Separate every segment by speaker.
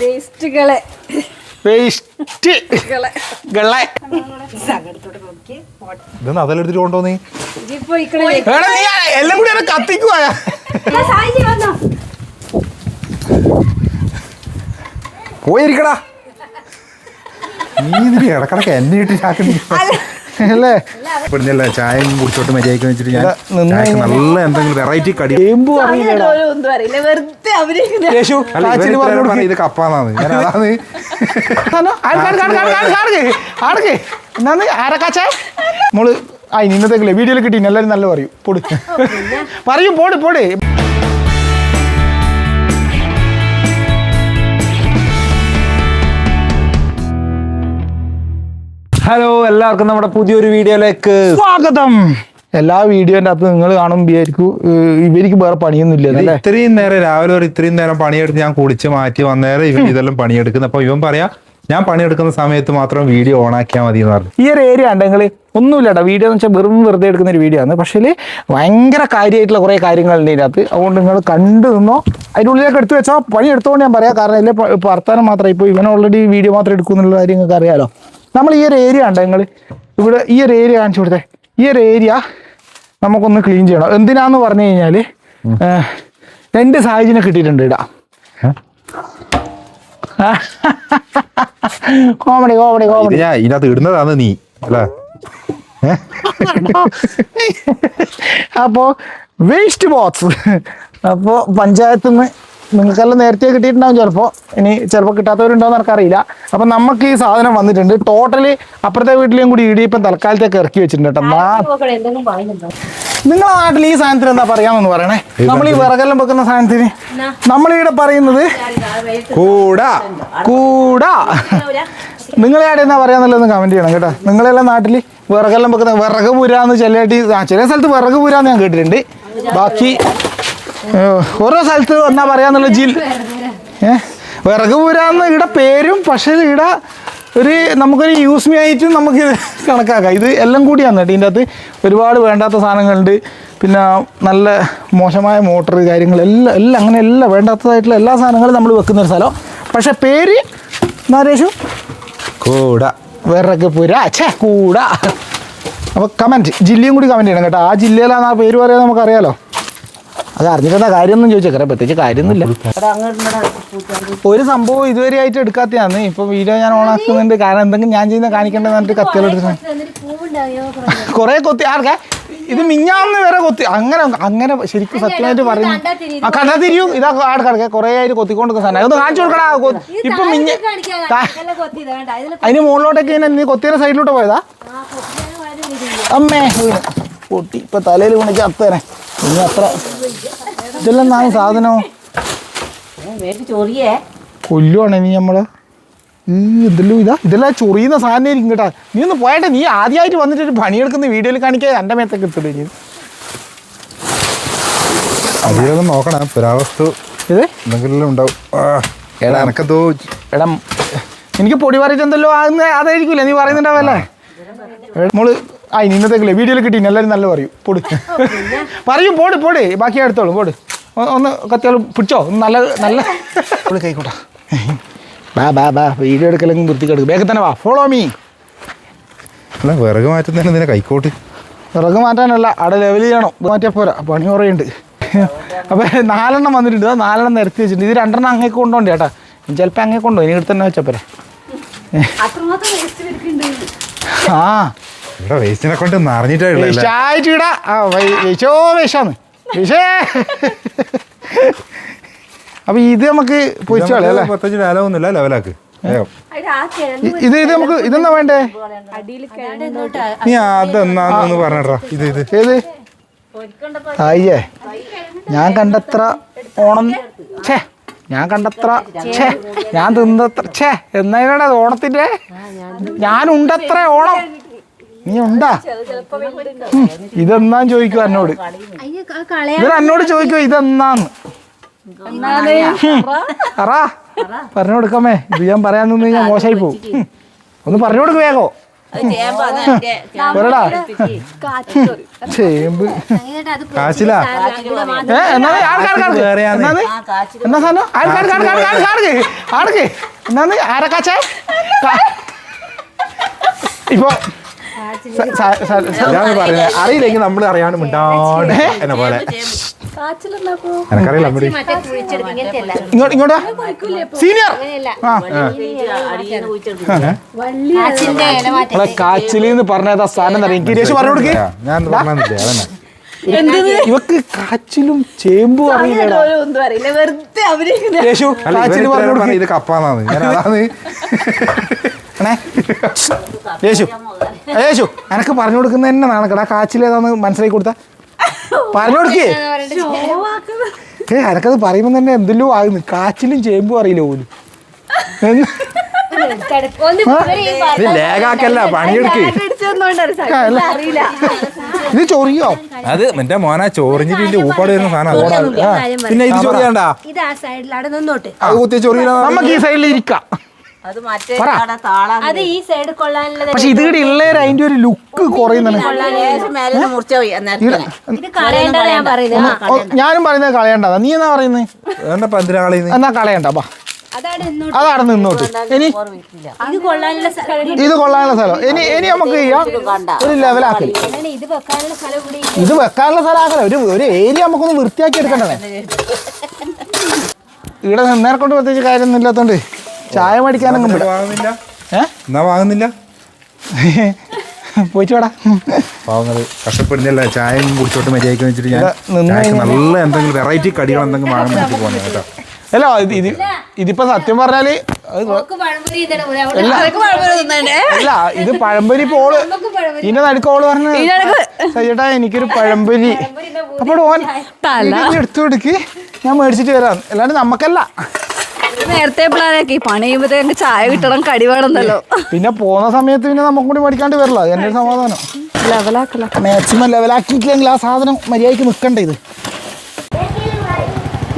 Speaker 1: വേസ്റ്റുകളെ
Speaker 2: ഇതൊന്നും അതെടുത്തിട്ട് കൊണ്ടോന്നീ
Speaker 3: എല്ലാം കൂടി കത്തിക്കുവാ.
Speaker 2: പോയിരിക്കടാ, നീ ഇതിന് ഇടക്കിടക്ക് എന്നെ ഇട്ട് ചാക്കല്ലേ. ഇപ്പഴല്ല ചായയും കുടിച്ചോട്ട് മര്യാദക്ക് വെച്ചിട്ട് ഞാൻ നല്ല എന്തെങ്കിലും വെറൈറ്റി കടി. ഇത് കപ്പാന്നാണ് ഞാൻ അതാണ് മോള്. ആ ഇന്നത്തേക്കില്ലേ വീഡിയോയിൽ കിട്ടി എല്ലാവരും നല്ല പറയും. പൊടി പറയും പോട് പോട്. ഹലോ, എല്ലാവർക്കും നമ്മുടെ പുതിയൊരു വീഡിയോയിലേക്ക് സ്വാഗതം. എല്ലാ വീഡിയോന്റെ അകത്ത് നിങ്ങൾ കാണുമ്പോഴായിരിക്കും ഇവർക്ക് വേറെ പണിയൊന്നുമില്ല. ഇത്രയും നേരം രാവിലെ ഒരു ഇത്രയും നേരം പണിയെടുത്ത് ഞാൻ കുളിച്ച് മാറ്റി വന്നേരം ഇവൻ ഇതെല്ലാം പണിയെടുക്കുന്നത്. അപ്പൊ ഇവൻ പറയാ ഞാൻ പണിയെടുക്കുന്ന സമയത്ത് മാത്രം വീഡിയോ ഓൺ ആക്കിയാൽ മതി എന്ന് പറഞ്ഞു. ഈ ഒരു ഏരിയ ഉണ്ടെങ്കിൽ ഒന്നുമില്ലട്ടോ, വീഡിയോ എന്ന് വെച്ചാൽ വെറുതെ എടുക്കുന്ന ഒരു വീഡിയോ ആണ്. പക്ഷേ ഭയങ്കര കാര്യമായിട്ടുള്ള കുറേ കാര്യങ്ങളുണ്ട് ഇതിനകത്ത്. അതുകൊണ്ട് നിങ്ങൾ കണ്ടു നിന്നോ, അതിൻ്റെ ഉള്ളിലേക്ക് എടുത്തു വെച്ചാൽ പണി എടുത്തോണ്ട് ഞാൻ പറയാം. കാരണം ഇതിലെ വർത്താനം മാത്രമേ ഇപ്പോൾ ഇവൻ ഓൾറെഡി വീഡിയോ മാത്രം എടുക്കുന്നുള്ള കാര്യം നിങ്ങൾക്ക് അറിയാലോ. നമ്മൾ ഈ ഒരു ഏരിയ ഉണ്ട്, നിങ്ങൾ ഇവിടെ ഈ ഒരു ഏരിയ കാണിച്ചു കൊടുത്തേ. ഈ ഒരു ഏരിയ നമുക്കൊന്ന് ക്ലീൻ ചെയ്യണം. എന്തിനാന്ന് പറഞ്ഞു കഴിഞ്ഞാൽ 2 സാഹചര്യം കിട്ടിയിട്ടുണ്ട് ഇടാ. Comedy comedy comedy. ഇതിനകത്ത് ഇടുന്നതാണ് നീ അല്ലേ? അപ്പോ വേസ്റ്റ് ബോക്സ് അപ്പോ പഞ്ചായത്തിൽ നിന്ന് നിങ്ങൾക്കെല്ലാം നേരത്തെ കിട്ടിയിട്ടുണ്ടാവും. ചിലപ്പോൾ കിട്ടാത്തവരുണ്ടോന്ന് എനിക്കറിയില്ല. അപ്പം നമുക്ക് ഈ സാധനം വന്നിട്ടുണ്ട്. ടോട്ടല് അപ്പുറത്തെ വീട്ടിലേയും കൂടി ഇടിയിപ്പം തൽക്കാലത്തേക്ക് ഇറക്കി വെച്ചിട്ടുണ്ട് കേട്ടോ. നിങ്ങളെ നാട്ടിൽ ഈ സാധനത്തിന് എന്താ പറയാമെന്ന് പറയണേ. നമ്മൾ ഈ വിറകെല്ലാം വെക്കുന്ന സാധനത്തിന് നമ്മളിവിടെ പറയുന്നത് കൂടാ കൂടാ. നിങ്ങളെ ആടെ എന്നാ പറയാന്നുള്ളതെന്ന് കമന്റ് ചെയ്യണം കേട്ടോ. നിങ്ങളെല്ലാം നാട്ടിൽ വിറകെല്ലാം വെക്കുന്ന വിറക് പുരാന്ന് ചില സ്ഥലത്ത് വിറക് പുരാന്ന് ഞാൻ കേട്ടിട്ടുണ്ട്. ബാക്കി ഓരോ സ്ഥലത്ത് എന്നാ പറയാന്നുള്ള വിറക് പുരാന്ന് ഇവിടെ പേരും. പക്ഷേ ഇവിടെ നമുക്കൊരു യൂസ് മീ ആയിട്ടും നമുക്ക് കണക്കാക്കാം. ഇത് എല്ലാം കൂടിയാണ് കേട്ടോ. ഇതിൻ്റെ അകത്ത് ഒരുപാട് വേണ്ടാത്ത സാധനങ്ങളുണ്ട്. പിന്നെ നല്ല മോശമായ മോട്ടർ കാര്യങ്ങളെല്ലാം അങ്ങനെ എല്ലാം വേണ്ടാത്തതായിട്ടുള്ള എല്ലാ സാധനങ്ങളും നമ്മൾ വെക്കുന്ന ഒരു സ്ഥലം. പക്ഷെ പേര് നരേഷു കൂട വിറക് പുര കൂട. അപ്പോൾ കമൻറ്റ് ജില്ലയും കൂടി കമൻറ്റ് ചെയ്യണം കേട്ടോ. ആ ജില്ലയിലാണ് ആ പേര് പറയാൻ നമുക്കറിയാലോ. അത് അറിഞ്ഞിട്ടെന്താ കാര്യമൊന്നും ചോദിച്ചേക്കറ, പ്രത്യേകിച്ച് കാര്യമൊന്നുമില്ല. ഒരു സംഭവം ഇതുവരെ ആയിട്ട് എടുക്കാത്തതാണ്. ഇപ്പൊ വീഡിയോ ഞാൻ ഓണാക്കുന്നുണ്ട്. കാരണം എന്തെങ്കിലും ഞാൻ ചെയ്യുന്ന കാണിക്കേണ്ടത് പറഞ്ഞിട്ട് കത്തികളെടുക്കുന്നത് കുറെ കൊത്തി. ആർക്കാ ഇത് മിഞ്ഞാന്ന് വരെ കൊത്തി. അങ്ങനെ ശരിക്കും സത്യമായിട്ട് പറഞ്ഞു. ആ കണ്ടാ തിരിയും. ഇതാ ആടക്കിടക്കെ കുറെ ആയിട്ട് കൊത്തിക്കൊണ്ടിരിക്കുന്ന സാധനം. അതൊന്ന് കാണിച്ചു കൊടുക്കടാ. ഇപ്പൊ അതിന് മുകളിലോട്ടൊക്കെ നീ കൊത്തിയുടെ സൈഡിലോട്ട് പോയതാ. അമ്മേ പൊട്ടി ഇപ്പൊ തലയിൽ വിളിച്ച് അത്തേനെ. ഇനി അത്ര ഇതെല്ലാം നാ സാധനോ കൊല്ലുവാണേ നീ നമ്മള്. എന്തെല്ലാം ഇതെല്ലാം ചൊറിയുന്ന സാധനം ആയിരിക്കും കേട്ടാ. നീ ഒന്ന് പോയട്ടെ. നീ ആദ്യമായിട്ട് വന്നിട്ട് പണിയെടുക്കുന്ന വീഡിയോയിൽ കാണിക്കാൻ എൻ്റെ മേത്തൊക്കെ എത്തിട്ട് ഇനി അതിലൊക്കെ നോക്കണം. പുരാവസ്തു ഇത് എന്തെങ്കിലും ഉണ്ടാവും. എടാ എനക്കെന്തോ എടാ എനിക്ക് പൊടി പറഞ്ഞിട്ട് എന്തല്ലോ അതായിരിക്കില്ല നീ പറയുന്നുണ്ടാവല്ലേ മോള്. ആ ഇന്നത്തേക്കില്ലേ വീഡിയോയിൽ കിട്ടി എല്ലാവരും നല്ല പറയും. പൊടി പറയും പോട് പോട്. ബാക്കി എടുത്തോളും പോട്. ഒന്ന് കത്തിയാലും പിടിച്ചോ നല്ല നല്ല കൈക്കോട്ടാ. ബാ വീഡിയോ എടുക്കലെങ്കിൽ വൃത്തിക്കെടുക്കും. വേഗം തന്നെ വാ, ഫോളോ മീ. അല്ല വിറക് മാറ്റുന്നതിന് എന്തിനാ കൈക്കോട്ട്? വിറക് മാറ്റാനല്ല, അവിടെ ലെവൽ ചെയ്യണം. മാറ്റിയാൽ പോരാ, പണി കുറയുണ്ട്. അപ്പോൾ 4 വന്നിട്ടുണ്ട്. 4 നിരത്തി വെച്ചിട്ടുണ്ട്. ഇത് 2 അങ്ങേക്ക് കൊണ്ടോണ്ട് ചേട്ടാ. ചിലപ്പോൾ അങ്ങേ കൊണ്ടോ ഇനി ഇവിടെ തന്നെ വെച്ചപ്പോരെ. ആ ഇവിടെ വേസ്റ്റിനെ കൊണ്ട് നിറഞ്ഞിട്ടാണ് വിഷേ. അപ്പൊ ഇത് നമുക്ക് പൊരിച്ചാലേ ലെവലാക്ക്. ഇത് നമുക്ക് ഇതെന്നാ വേണ്ടേ? നീ അതെന്നാന്ന് പറഞ്ഞാ ഇത് ഏത് അയ്യേ ഞാൻ കണ്ടത്ര ഓണം ഞാൻ കണ്ടത്ര ഞാൻ തിന്നത്ര എന്നാണ് അത് ഓണത്തിന്റെ. ഞാനുണ്ടത്ര ഓണം. നീ ഉണ്ടാ? ഇതെന്നാന്ന് ചോദിക്കോ എന്നോട്. എന്നോട് ചോദിക്കോ ഇതെന്നാന്ന്. പറഞ്ഞു കൊടുക്കാമേ. ഇത് ഞാൻ പറയാൻ നിന്ന് ഞാൻ മോശമായി പോവും. ഒന്ന് പറഞ്ഞു കൊടുക്ക് വേഗോ. പറടാ ചേമ്പ് കാച്ചിലാ എന്നാ സാധനം ആടക്ക് എന്നാന്ന് ആരക്കാച്ച ഇപ്പൊ പറയുന്നത് അറിയില്ലെങ്കിൽ നമ്മൾ അറിയാണ്ട് മിണ്ടാണ്ട് എന്നെ പോലെ എനക്കറിയില്ല ഇങ്ങോട്ടാ സീനിയർ കാച്ചിലിന്ന് പറഞ്ഞ സ്ഥലം എനിക്ക് രേഷു പറഞ്ഞു കൊടുക്കേ ഇവക്ക് കാച്ചിലും ചേമ്പും അറിയില്ല രേഷു കാച്ചില് പറഞ്ഞു ഇത് കപ്പാന്നാണ് ഞാൻ അതാണ് യേശു യേശു എനക്ക് പറഞ്ഞു കൊടുക്കുന്ന തന്നെ നാണക്കടാ കാച്ചിലേതാന്ന് മനസ്സിലാക്കി കൊടുത്ത പറഞ്ഞു കൊടുക്കേ എനക്കത് പറയുമ്പോ തന്നെ എന്തെല്ലോ ആകുന്നു കാച്ചിലും ചേമ്പും അറിയില്ല പോലും ലേഖാക്കല്ല പണിയെടുക്ക് ഇത് ചൊറിയോ അത് എന്റെ മോനാ ചൊറിഞ്ഞിട്ട് ഊപ്പാട് വരുന്ന സാധനം പിന്നെ ഇത് ചൊറിയാണ്ടാ അത് കുത്തിയ ചൊറിയില്ല നമുക്ക് ഈ സൈഡിൽ ഇരിക്കാം പക്ഷെ ഇത് കൂടി ഉള്ളേര് അതിന്റെ ഒരു ലുക്ക് കുറയുന്നുണ്ട് ഞാനും പറയുന്നത് കളയണ്ടതാ നീ എന്നാ പറയുന്നത് എന്നാ കളയണ്ട ബാ അതവിടെ നിന്നോട്ട് ഇനി ഇത് കൊള്ളാനുള്ള സ്ഥലം ഇനി നമുക്ക് ചെയ്യാം ഒരു ലെവലാക്കൽ ഇത് വെക്കാനുള്ള സ്ഥലമാക്കല ഒരു ഏരിയ നമുക്കൊന്ന് വൃത്തിയാക്കി എടുക്കണ്ടേ ഇവിടെ നിന്നേരെ കൊണ്ട് പ്രത്യേകിച്ച് കാര്യമൊന്നും ഇല്ലാത്തോണ്ട് ചായ മേടിക്കാനൊന്നും വാങ്ങുന്നില്ല പോയിട്ടോടാ പാവങ്ങള് കഷ്ടപ്പെടുന്നില്ല ചായ കുടിച്ചോട്ട് മര്യാദയ്ക്ക് വെച്ചിട്ട് ഞാൻ നല്ല എന്തെങ്കിലും വെറൈറ്റി കടികൾ എന്തെങ്കിലും വാങ്ങാൻ വേണ്ടി പോകുന്നത് കേട്ടോ അല്ല ഇതിപ്പോ സത്യം പറഞ്ഞാല് അല്ല ഇത് പഴംപൊരി പോള് ഇതിന്റെ നടുക്കോള് പറഞ്ഞ സയ്യേട്ടാ എനിക്കൊരു പഴംപൊരി അപ്പോൾ ഓൻ എടുത്തു കൊടുക്ക് ഞാൻ മേടിച്ചിട്ട് വരാം അല്ലാണ്ട് നമുക്കല്ല
Speaker 1: നേരത്തെ പ്ലാനാക്കി പണി ചെയ്യുമ്പോഴത്തേക്ക് ചായ കിട്ടണം കടി വേണമെന്നല്ലോ പിന്നെ
Speaker 2: പോകുന്ന സമയത്ത് പിന്നെ നമുക്ക് കൂടി മേടിക്കാണ്ട് വരില്ല എന്റെ ഒരു സമാധാനം
Speaker 1: ലെവലാക്കല
Speaker 2: മാക്സിമം ലെവലാക്കിയിട്ടില്ലെങ്കിൽ ആ സാധനം മര്യാദയ്ക്ക് നിൽക്കണ്ടേ ഇത്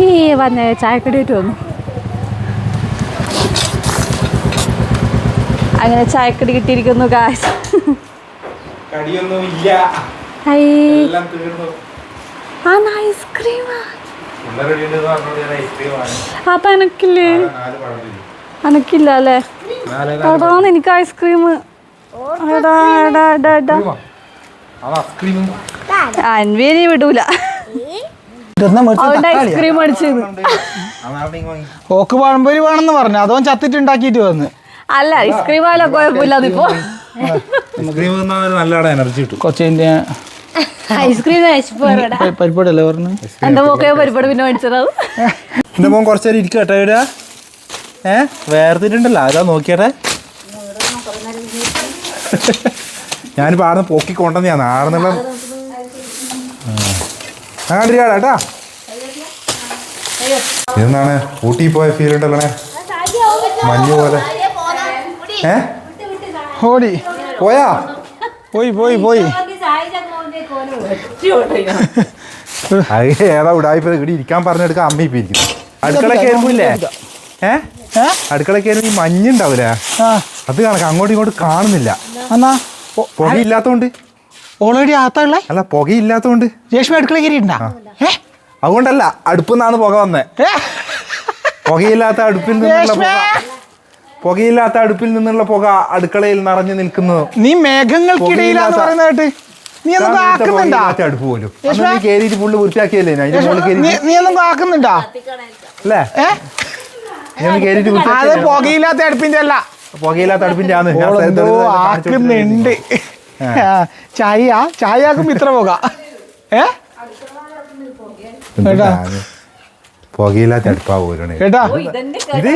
Speaker 1: ഈ വന്നേ ചായക്കടി ആയിട്ട് വന്നു അങ്ങനെ ചായക്കടി കിട്ടിയിരിക്കുന്നു കാശ് ഐസ്ക്രീമാ അപ്പൊ എനക്കില്ലേ എനക്കില്ല അല്ലേ എടാന്ന് എനിക്ക് ഐസ്ക്രീം അൻവിയെ വിടൂല ഐസ്ക്രീം അടിച്ചത്
Speaker 2: ഓക്ക് പഴംപൊരി വേണമെന്ന് പറഞ്ഞു അതോ ചത്തിട്ട് ഉണ്ടാക്കിട്ട് വന്ന്
Speaker 1: അല്ല ഐസ്ക്രീം ആയാലും കുഴപ്പമില്ല അതിപ്പോ
Speaker 2: നല്ല എനർജി കിട്ടും കൊച്ചിന്റെ
Speaker 1: ഐസ്ക്രീം
Speaker 2: പരിപാടിയല്ലേ പറഞ്ഞു
Speaker 1: എന്റെ മോക്കയോ പരിപാടി പിന്നെ മേടിച്ചത്
Speaker 2: എന്റെ മോൻ കുറച്ചേരം ഇരിക്കട്ടെ ഇവിടെ വേർതിട്ടുണ്ടല്ലോ അതാ നോക്കിയട്ടെ ഞാനിപ്പോ ആടുന്ന് പൊക്കി കൊണ്ടുവന്ന ഞാൻ ആടുന്നുള്ള കണ്ടിരിക്കാടാ ഇതെന്നാണ് ഊട്ടി പോയ ഫീൽ ഉണ്ടല്ലേ മഞ്ഞ് പോലെ ഓടി പോയാ പോയി ഏതാ ഉടായ്പ ഇവിടെ ഇരിക്കാൻ പറഞ്ഞെടുക്കാൻ അമ്മ ഇപ്പൊ ഇരിക്കും അടുക്കള കയറുമ്പില്ലേ അടുക്കള കയറുമ്പോ ഈ മഞ്ഞുണ്ടാവൂലേ അത് കണക്ക് അങ്ങോട്ടും ഇങ്ങോട്ടും കാണുന്നില്ല എന്നാ പുകയില്ലാത്തോണ്ട് ഓൾറെഡി ആത്തള്ള അല്ല പുകയില്ലാത്തോണ്ട് രേഷ്മ അടുക്കള കയറിയിട്ടുണ്ടാ അതുകൊണ്ടല്ല അടുപ്പിന്നാണ് പുക വന്നേ പുകയില്ലാത്ത അടുപ്പിൽ നിന്നുള്ള പുക അടുക്കളയിൽ നിറഞ്ഞു നിൽക്കുന്നു നീ മേഘങ്ങൾക്കിടയിലാന്ന് പറയുന്നതായിട്ട് നീ ഒന്നും ആക്കുന്നുണ്ടാ അടുപ്പ് പോലും കേറിയിട്ട് ഫുള്ള് വൃത്തിയാക്കിയല്ലേ നീ ഒന്നും ആക്കുന്നുണ്ടാ അല്ലേ അത് പുകയില്ലാത്ത അടുപ്പിന്റെ അല്ല പുകയില്ലാത്ത അടുപ്പിന്റെ ആക്കുന്നുണ്ട് ചായ ആക്കുമ്പോ ഇത്ര പുക പുകയില്ലാത്ത അടുപ്പാ പോലും കേട്ടാ ഇത്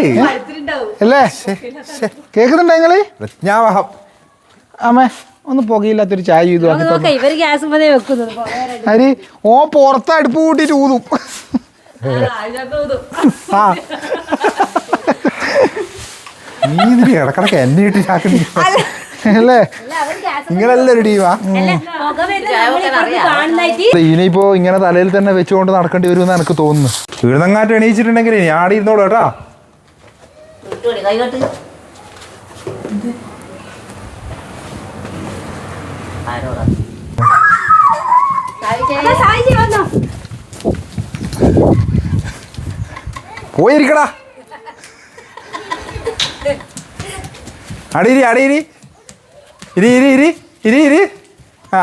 Speaker 2: അല്ലേ കേക്കുന്നുണ്ടോ നിങ്ങള് പ്രജ്ഞാവഹം ആമേ ഒന്ന് പുകയില്ലാത്തൊരു ചായ ചെയ്തു അരി ഓ പുറത്ത് അടുപ്പ് കൂട്ടിട്ട് ഊതും നീ ഇടക്കിടക്ക് എന്നെ ഇട്ട് ചാക്കുന്നല്ലേ നിങ്ങളെല്ലാം ഒരു ടീമാ ഇനിയിപ്പോ ഇങ്ങനെ തലയിൽ തന്നെ വെച്ചുകൊണ്ട് നടക്കേണ്ടി വരുമെന്ന് എനിക്ക് തോന്നുന്നു വീഴുന്നങ്ങാട്ട് എണീച്ചിട്ടുണ്ടെങ്കിൽ ആടെ ഇരുന്നോളൂ കേട്ടാ പോയിരിക്കടാ. അടിയിരി അടിയിരി ഇരി ഇരി ഇരി ഇരി ഇരി. ആ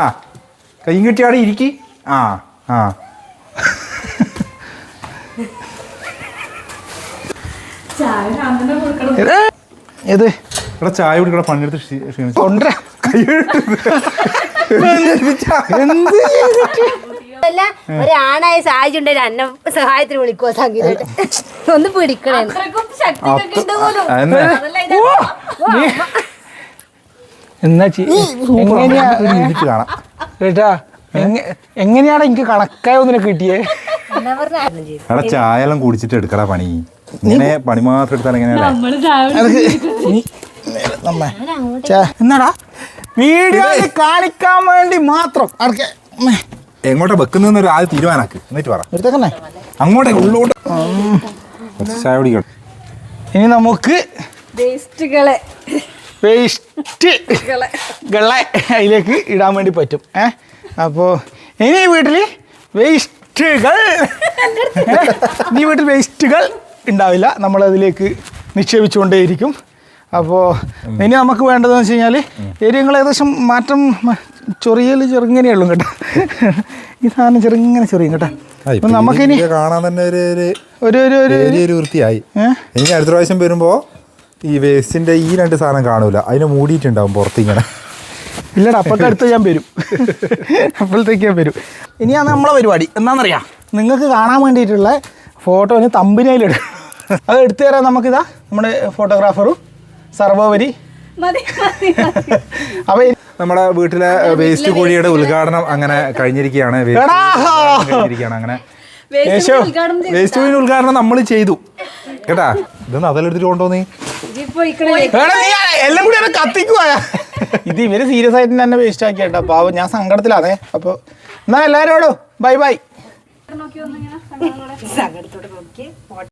Speaker 2: കൈയും കെട്ടി അവിടെ ഇരിക്കി. ആ ആ ഏത് ഇവിടെ ചായ കുടിക്കട പണിയെടുത്ത് ക്ഷീണിച്ചു എന്ത്
Speaker 3: ഒരാണായ സാഹചര്യം ഉണ്ടെങ്കിൽ അന്ന സഹായത്തിന് വിളിക്കുവോ സംഗീതം ഒന്ന് പിടിക്കണേ.
Speaker 2: എന്നാ കാണാം കേട്ടാ. എങ്ങനെയാണ് എനിക്ക് കണക്കായ ഒന്നിനെ കിട്ടിയേ? അവിടെ ചായ എല്ലാം കുടിച്ചിട്ട് എടുക്കടാ പണി. ഇങ്ങനെ പണി മാത്രം എടുത്താൽ എങ്ങനെയാ? എന്നാടാ വീഡിയോ കാണിക്കാൻ വേണ്ടി മാത്രം എങ്ങോട്ടാ വെക്കുന്നൊരു ആദ്യം തീരുമാനാക്ക്. എന്നിട്ട് പറ എടുത്തേക്കന്നെ അങ്ങോട്ടേ ഉള്ളോട്ട് ചായ കുടിക്കട്ടെ. ഇനി നമുക്ക് വേസ്റ്റുകളെ അതിലേക്ക് ഇടാൻ വേണ്ടി പറ്റും. അപ്പോൾ ഇനി വീട്ടിൽ വേസ്റ്റുകൾ ഉണ്ടാവില്ല, നമ്മളതിലേക്ക് നിക്ഷേപിച്ചുകൊണ്ടേയിരിക്കും. അപ്പോൾ ഇനി നമുക്ക് വേണ്ടതെന്ന് വെച്ച് കഴിഞ്ഞാൽ ഏരിയകൾ ഏകദേശം മാറ്റം ചെറുങ്ങനെയുള്ളൂ കേട്ടോ. ഈ സാധനം ചെറുങ്ങനെ ചെറിയും കേട്ടോ. നമുക്കിനി കാണാൻ തന്നെ ഒരു വൃത്തിയായി. എനിക്ക് അടുത്ത പ്രാവശ്യം വരുമ്പോൾ ഈ വേസ്റ്റിൻ്റെ ഈ രണ്ട് സാധനം കാണൂല, അതിനെ മൂടിയിട്ടുണ്ടാവും പുറത്തിങ്ങനെ. ഇല്ലടാ അപ്പോഴത്തെ അടുത്ത് ഞാൻ വരും, അപ്പോഴത്തേക്ക് ഞാൻ വരും. ഇനിയാണ് നമ്മളെ പരിപാടി എന്താണെന്നറിയാം, നിങ്ങൾക്ക് കാണാൻ വേണ്ടിയിട്ടുള്ള ഫോട്ടോന് തമ്പനയിലിടും. അത് എടുത്തു തരാൻ നമുക്കിതാ നമ്മുടെ ഫോട്ടോഗ്രാഫറും സർവോപരി. അപ്പോൾ നമ്മുടെ വീട്ടിലെ വേസ്റ്റ് കുഴിയുടെ ഉദ്ഘാടനം അങ്ങനെ കഴിഞ്ഞിരിക്കുകയാണ്. അങ്ങനെ വേസ്റ്റ് കുഴിയുടെ ഉദ്ഘാടനം നമ്മൾ ചെയ്തു കേട്ടാ. ഇതൊന്നും അതെടുത്തിട്ട് കൊണ്ടുപോന്നീ എല്ലാം കൂടി കത്തിക്കുവാ. ഇത് ഇവര് സീരിയസ് ആയിട്ട് തന്നെ വേസ്റ്റ് ആക്കി കേട്ടോ. പാവം ഞാൻ സങ്കടത്തിലാണേ. അപ്പോൾ എന്നാ എല്ലാവരോടും ബൈ ബൈ.